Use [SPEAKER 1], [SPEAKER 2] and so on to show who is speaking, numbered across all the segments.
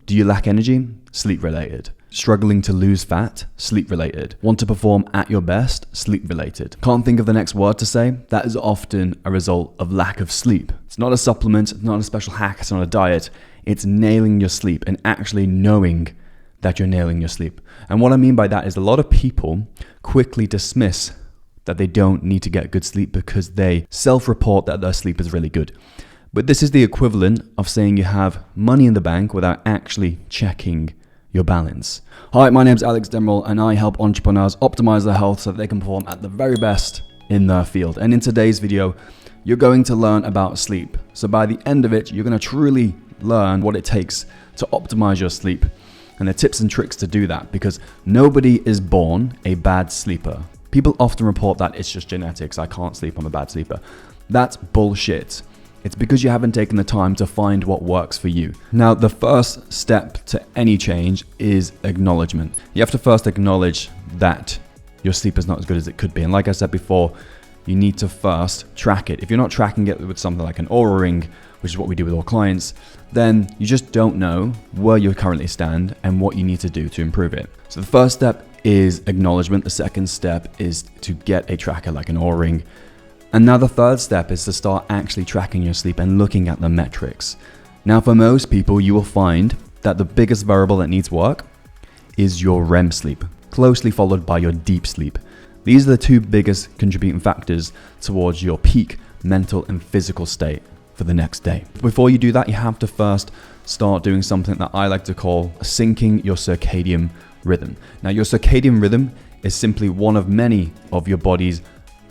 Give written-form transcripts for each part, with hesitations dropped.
[SPEAKER 1] Do you lack energy? Sleep related. Struggling to lose fat? Sleep related. Want to perform at your best? Sleep related. Can't think of the next word to say? That is often a result of lack of sleep. It's not a supplement, it's not a special hack, it's not a diet. It's nailing your sleep and actually knowing that you're nailing your sleep. And what I mean by that is a lot of people quickly dismiss that they don't need to get good sleep because they self-report that their sleep is really good. But this is the equivalent of saying you have money in the bank without actually checking your balance. Hi, my name's Alex Demerol and I help entrepreneurs optimize their health so that they can perform at the very best in their field. And in today's video, you're going to learn about sleep. So by the end of it, you're going to truly learn what it takes to optimize your sleep and the tips and tricks to do that, because nobody is born a bad sleeper. People often report that it's just genetics. I can't sleep, I'm a bad sleeper. That's bullshit. It's because you haven't taken the time to find what works for you. Now, the first step to any change is acknowledgement. You have to first acknowledge that your sleep is not as good as it could be. And like I said before, you need to first track it. If you're not tracking it with something like an Oura Ring, which is what we do with all clients, then you just don't know where you currently stand and what you need to do to improve it. So the first step is acknowledgement. The second step is to get a tracker like an Oura Ring. And now the third step is to start actually tracking your sleep and looking at the metrics. Now, for most people, you will find that the biggest variable that needs work is your REM sleep, closely followed by your deep sleep. These are the two biggest contributing factors towards your peak mental and physical state for the next day. Before you do that, you have to first start doing something that I like to call syncing your circadian rhythm. Now, your circadian rhythm is simply one of many of your body's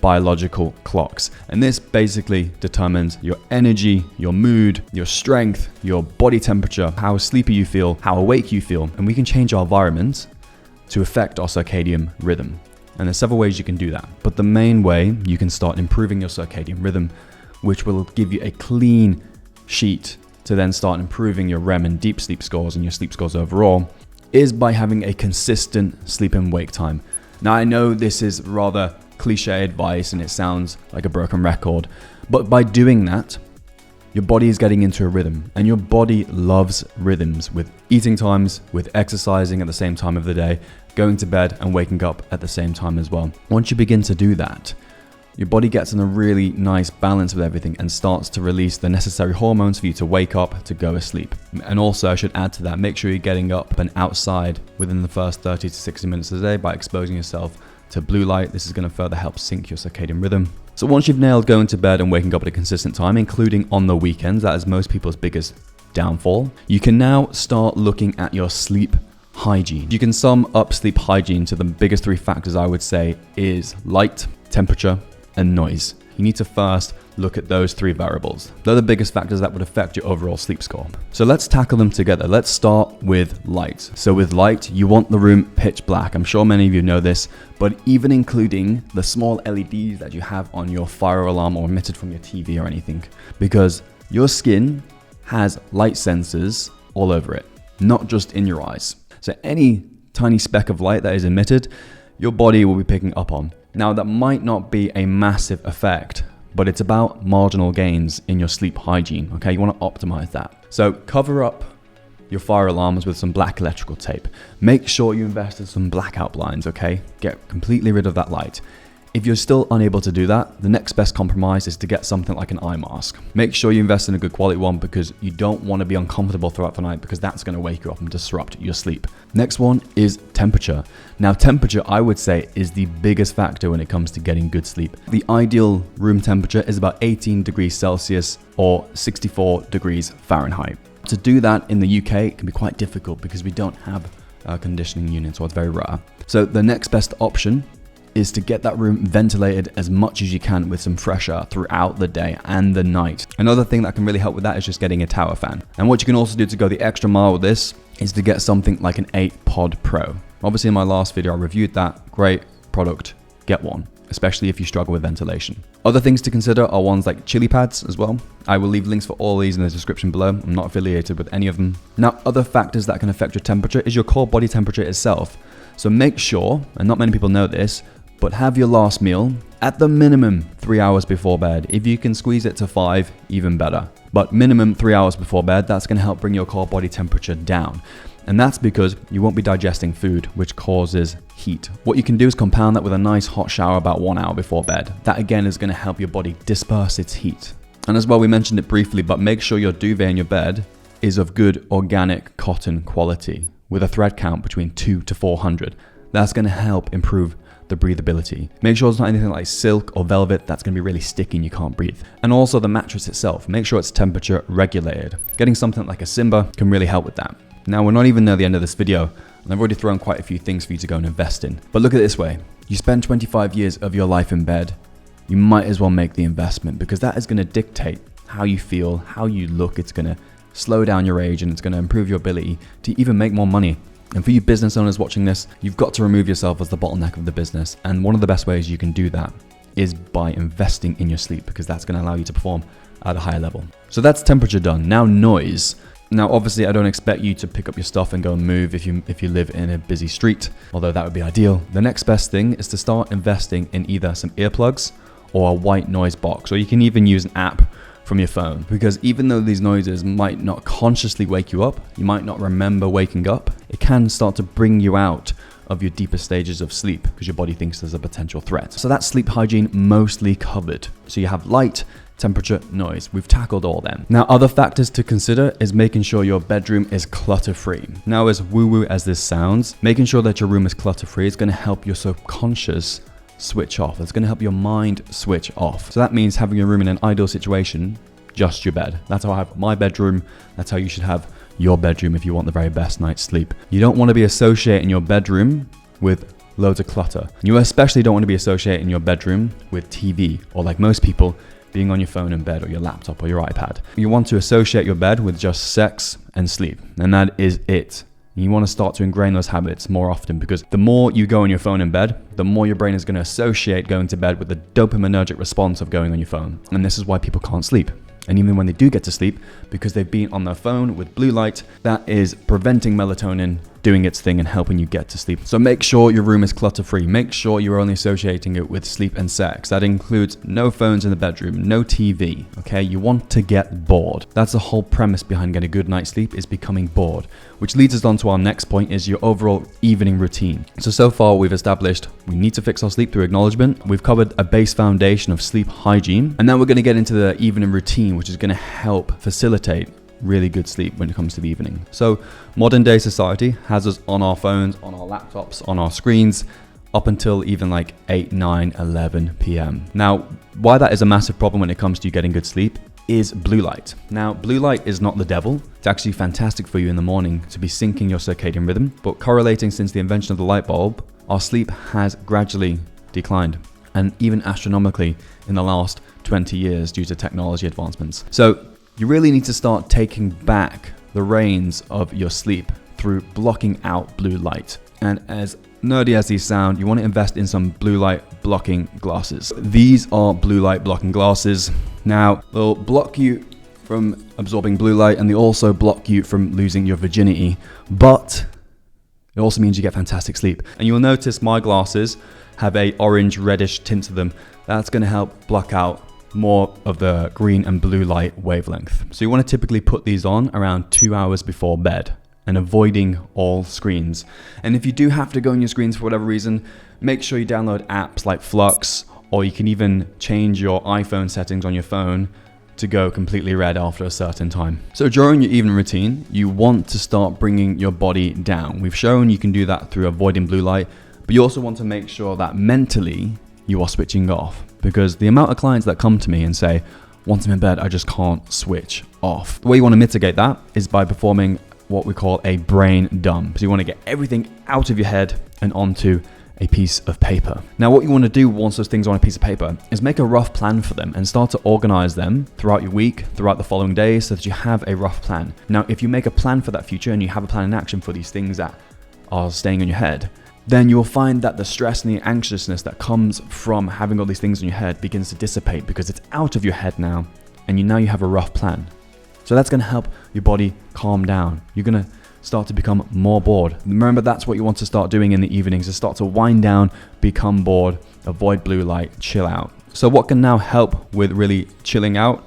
[SPEAKER 1] biological clocks. And this basically determines your energy, your mood, your strength, your body temperature, how sleepy you feel, how awake you feel. And we can change our environment to affect our circadian rhythm. And there's several ways you can do that. But the main way you can start improving your circadian rhythm, which will give you a clean sheet to then start improving your REM and deep sleep scores and your sleep scores overall, is by having a consistent sleep and wake time. Now, I know this is rather cliche advice and it sounds like a broken record, but by doing that, your body is getting into a rhythm, and your body loves rhythms with eating times, with exercising at the same time of the day, going to bed and waking up at the same time as well. Once you begin to do that, your body gets in a really nice balance with everything and starts to release the necessary hormones for you to wake up, to go asleep. And also, I should add to that, make sure you're getting up and outside within the first 30 to 60 minutes a day by exposing yourself to blue light. This is going to further help sync your circadian rhythm. So once you've nailed going to bed and waking up at a consistent time, including on the weekends, that is most people's biggest downfall, you can now start looking at your sleep hygiene. You can sum up sleep hygiene to the biggest three factors, I would say, is light, temperature, and noise. You need to first look at those three variables. They're the biggest factors that would affect your overall sleep score. So let's tackle them together. Let's start with light. So with light, you want the room pitch black. I'm sure many of you know this, but even including the small LEDs that you have on your fire alarm or emitted from your TV or anything, because your skin has light sensors all over it, not just in your eyes. So any tiny speck of light that is emitted, your body will be picking up on. Now, that might not be a massive effect, but it's about marginal gains in your sleep hygiene, okay? You want to optimize that. So cover up your fire alarms with some black electrical tape. Make sure you invest in some blackout blinds, okay? Get completely rid of that light. If you're still unable to do that, the next best compromise is to get something like an eye mask. Make sure you invest in a good quality one, because you don't want to be uncomfortable throughout the night, because that's going to wake you up and disrupt your sleep. Next one is temperature. Now, temperature, I would say, is the biggest factor when it comes to getting good sleep. The ideal room temperature is about 18 degrees Celsius or 64 degrees Fahrenheit. To do that in the UK, it can be quite difficult because we don't have air conditioning units, or it's very rare. So the next best option is to get that room ventilated as much as you can with some fresh air throughout the day and the night. Another thing that can really help with that is just getting a tower fan. And what you can also do to go the extra mile with this is to get something like an 8-Pod Pro. Obviously, in my last video, I reviewed that. Great product, get one, especially if you struggle with ventilation. Other things to consider are ones like chili pads as well. I will leave links for all these in the description below. I'm not affiliated with any of them. Now, other factors that can affect your temperature is your core body temperature itself. So make sure, and not many people know this, but have your last meal at the minimum 3 hours before bed. If you can squeeze it to 5, even better. But minimum 3 hours before bed, that's going to help bring your core body temperature down. And that's because you won't be digesting food, which causes heat. What you can do is compound that with a nice hot shower about 1 hour before bed. That again is going to help your body disperse its heat. And as well, we mentioned it briefly, but make sure your duvet in your bed is of good organic cotton quality with a thread count between 200 to 400. That's going to help improve the breathability. Make sure it's not anything like silk or velvet that's going to be really sticky and you can't breathe. And also the mattress itself, make sure it's temperature regulated. Getting something like a Simba can really help with that. Now, we're not even near the end of this video, and I've already thrown quite a few things for you to go and invest in. But look at it this way. You spend 25 years of your life in bed, you might as well make the investment, because that is going to dictate how you feel, how you look. It's going to slow down your age, and it's going to improve your ability to even make more money. And for you business owners watching this, you've got to remove yourself as the bottleneck of the business. And one of the best ways you can do that is by investing in your sleep, because that's going to allow you to perform at a higher level. So that's temperature done. Now noise. Now, obviously, I don't expect you to pick up your stuff and go and move if you live in a busy street, although that would be ideal. The next best thing is to start investing in either some earplugs or a white noise box, or you can even use an app from your phone, because even though these noises might not consciously wake you up, you might not remember waking up, it can start to bring you out of your deeper stages of sleep because your body thinks there's a potential threat. So that's sleep hygiene mostly covered. So you have light, temperature, noise. We've tackled all them. Now, other factors to consider is making sure your bedroom is clutter-free. Now, as woo-woo as this sounds, making sure that your room is clutter-free is going to help your subconscious switch off. It's going to help your mind switch off. So that means having your room in an ideal situation, just your bed. That's how I have my bedroom. That's how you should have your bedroom if you want the very best night's sleep. You don't want to be associating your bedroom with loads of clutter. You especially don't want to be associating your bedroom with TV, or like most people, being on your phone in bed or your laptop or your iPad. You want to associate your bed with just sex and sleep, and that is it. You want to start to ingrain those habits more often, because the more you go on your phone in bed, the more your brain is going to associate going to bed with the dopaminergic response of going on your phone. And this is why people can't sleep. And even when they do get to sleep, because they've been on their phone with blue light, that is preventing melatonin doing its thing and helping you get to sleep. So make sure your room is clutter-free. Make sure you're only associating it with sleep and sex. That includes no phones in the bedroom, no TV, okay? You want to get bored. That's the whole premise behind getting a good night's sleep, is becoming bored, which leads us on to our next point, is your overall evening routine. So far we've established we need to fix our sleep through acknowledgement. We've covered a base foundation of sleep hygiene, and now we're going to get into the evening routine, which is going to help facilitate really good sleep when it comes to the evening. So modern day society has us on our phones, on our laptops, on our screens up until even like 8, 9, 11 p.m. Now, why that is a massive problem when it comes to you getting good sleep is blue light. Now, blue light is not the devil. It's actually fantastic for you in the morning to be syncing your circadian rhythm, but correlating since the invention of the light bulb, our sleep has gradually declined, and even astronomically in the last 20 years due to technology advancements. So you really need to start taking back the reins of your sleep through blocking out blue light. And as nerdy as these sound, you want to invest in some blue light blocking glasses. These are blue light blocking glasses. Now, they'll block you from absorbing blue light, and they also block you from losing your virginity, but it also means you get fantastic sleep. And you'll notice my glasses have a orange reddish tint to them. That's going to help block out more of the green and blue light wavelength. So you want to typically put these on around 2 hours before bed, and avoiding all screens. And if you do have to go on your screens for whatever reason, make sure you download apps like Flux, or you can even change your iPhone settings on your phone to go completely red after a certain time. So during your evening routine, you want to start bringing your body down. We've shown you can do that through avoiding blue light, but you also want to make sure that mentally you are switching off, because the amount of clients that come to me and say, once I'm in bed, I just can't switch off. The way you want to mitigate that is by performing what we call a brain dump. So you want to get everything out of your head and onto a piece of paper. Now, what you want to do once those things are on a piece of paper is make a rough plan for them and start to organize them throughout your week, throughout the following days, so that you have a rough plan. Now, if you make a plan for that future and you have a plan in action for these things that are staying in your head, then you will find that the stress and the anxiousness that comes from having all these things in your head begins to dissipate, because it's out of your head now, and you have a rough plan. So that's going to help your body calm down. You're going to start to become more bored. Remember, that's what you want to start doing in the evenings, is start to wind down, become bored, avoid blue light, chill out. So what can now help with really chilling out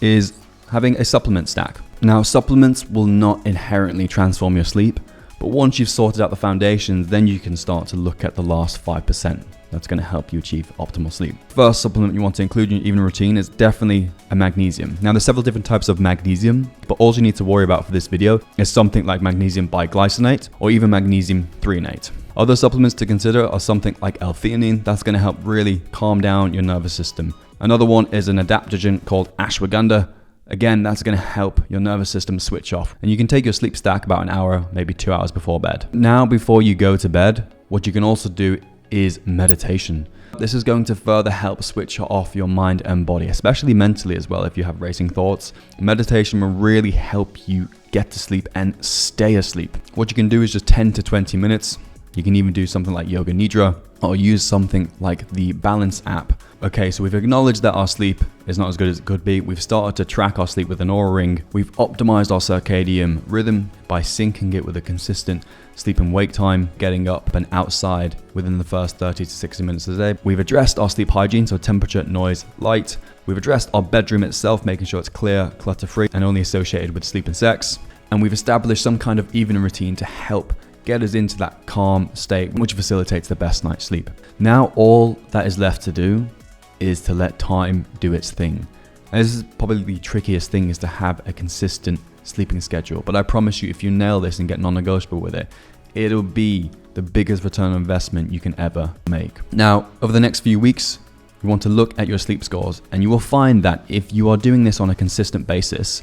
[SPEAKER 1] is having a supplement stack. Now, supplements will not inherently transform your sleep, but once you've sorted out the foundations, then you can start to look at the last 5%. That's going to help you achieve optimal sleep. First supplement you want to include in your evening routine is definitely a magnesium. Now, there's several different types of magnesium, but all you need to worry about for this video is something like magnesium biglycinate or even magnesium threonate. Other supplements to consider are something like L-theanine. That's going to help really calm down your nervous system. Another one is an adaptogen called ashwagandha. Again, that's going to help your nervous system switch off. And you can take your sleep stack about an hour, maybe 2 hours before bed. Now, before you go to bed, what you can also do is meditation. This is going to further help switch off your mind and body, especially mentally as well if you have racing thoughts. Meditation will really help you get to sleep and stay asleep. What you can do is just 10 to 20 minutes. You can even do something like yoga nidra or use something like the Balance app. Okay, so we've acknowledged that our sleep is not as good as it could be. We've started to track our sleep with an Oura Ring. We've optimized our circadian rhythm by syncing it with a consistent sleep and wake time, getting up and outside within the first 30 to 60 minutes a day. We've addressed our sleep hygiene, so temperature, noise, light. We've addressed our bedroom itself, making sure it's clear, clutter-free, and only associated with sleep and sex. And we've established some kind of evening routine to help get us into that calm state, which facilitates the best night's sleep. Now, all that is left to do is to let time do its thing. And this is probably the trickiest thing, is to have a consistent sleeping schedule. But I promise you, if you nail this and get non-negotiable with it, it'll be the biggest return on investment you can ever make. Now, over the next few weeks, you want to look at your sleep scores, and you will find that if you are doing this on a consistent basis,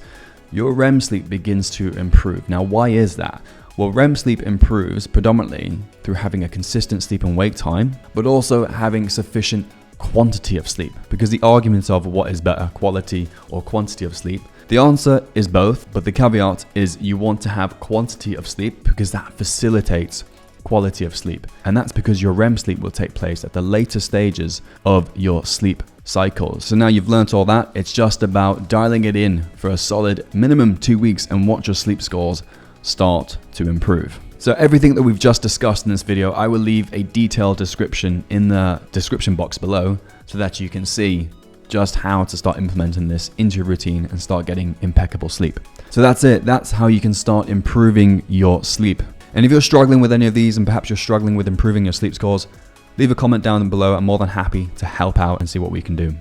[SPEAKER 1] your REM sleep begins to improve. Now, why is that? Well, REM sleep improves predominantly through having a consistent sleep and wake time, but also having sufficient quantity of sleep. Because the argument of what is better, quality or quantity of sleep, the answer is both, but the caveat is you want to have quantity of sleep because that facilitates quality of sleep. And that's because your REM sleep will take place at the later stages of your sleep cycle. So now you've learnt all that, it's just about dialing it in for a solid minimum 2 weeks and watch your sleep scores start to improve. So everything that we've just discussed in this video, I will leave a detailed description in the description box below so that you can see just how to start implementing this into your routine and start getting impeccable sleep. So that's it. That's how you can start improving your sleep. And if you're struggling with any of these, and perhaps you're struggling with improving your sleep scores, leave a comment down below. I'm more than happy to help out and see what we can do.